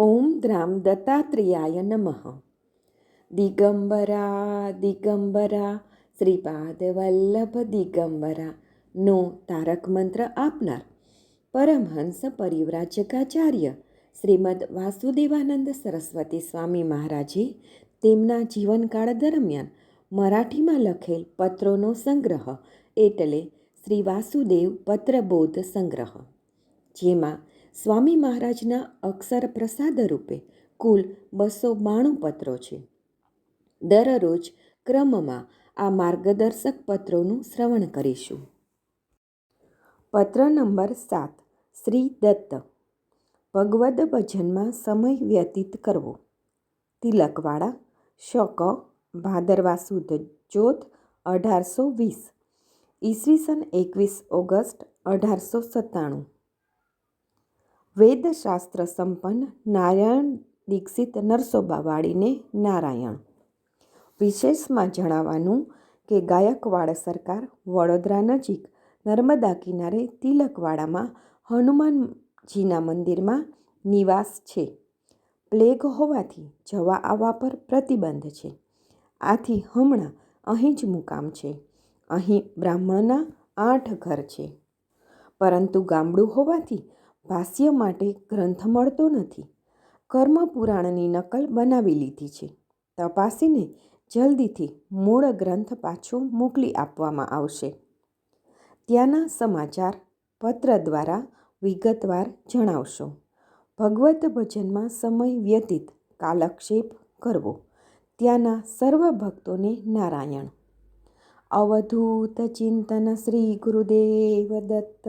ઓમ દ્રામ દત્તાત્રેયાય નમઃ. દિગંબરા દિગંબરા શ્રીપાદ વલ્લભ દિગંબરા નો તારક મંત્ર આપનાર પરમહંસ પરિવ્રાજકાચાર્ય શ્રીમદ વાસુદેવાનંદ સરસ્વતી સ્વામી મહારાજે તેમના જીવનકાળ દરમિયાન મરાઠીમાં લખેલ પત્રોનો સંગ્રહ એટલે શ્રી વાસુદેવ પત્રબોધ સંગ્રહ, જેમાં સ્વામી મહારાજના અક્ષર પ્રસાદ રૂપે કુલ 292 પત્રો છે. દરરોજ ક્રમમાં આ માર્ગદર્શક પત્રોનું શ્રવણ કરીશું. પત્ર નંબર 7. શ્રી દત્ત. ભગવદ્ ભજનમાં સમય વ્યતીત કરવો. તિલકવાડા, શક. ભાદરવા સુદ ચોથ 1820, ઈસવીસન 21 ઓગસ્ટ 1897. વેદશાસ્ત્ર સંપન્ન નારાયણ દીક્ષિત નરસોબાવાડીને નારાયણ. વિશેષમાં જણાવવાનું કે ગાયકવાડ સરકાર, વડોદરા નજીક નર્મદા કિનારે તિલકવાડામાં હનુમાનજીના મંદિરમાં નિવાસ છે. પ્લેગ હોવાથી જવા આવવા પર પ્રતિબંધ છે. આથી હમણાં અહીં જ મુકામ છે. અહીં બ્રાહ્મણના 8 ઘર છે. પરંતુ ગામડું હોવાથી ભાષ્ય માટે ગ્રંથ મળતો નથી. કર્મપુરાણની નકલ બનાવી લીધી છે. તપાસીને જલ્દીથી મૂળ ગ્રંથ પાછો મોકલી આપવામાં આવશે. ત્યાંના સમાચાર પત્ર દ્વારા વિગતવાર જણાવશો. ભગવત ભજનમાં સમય વ્યતીત કાલક્ષેપ કરવો. ત્યાંના સર્વ ભક્તોને નારાયણ. અવધૂત ચિંતન શ્રી ગુરુદેવ દત્ત.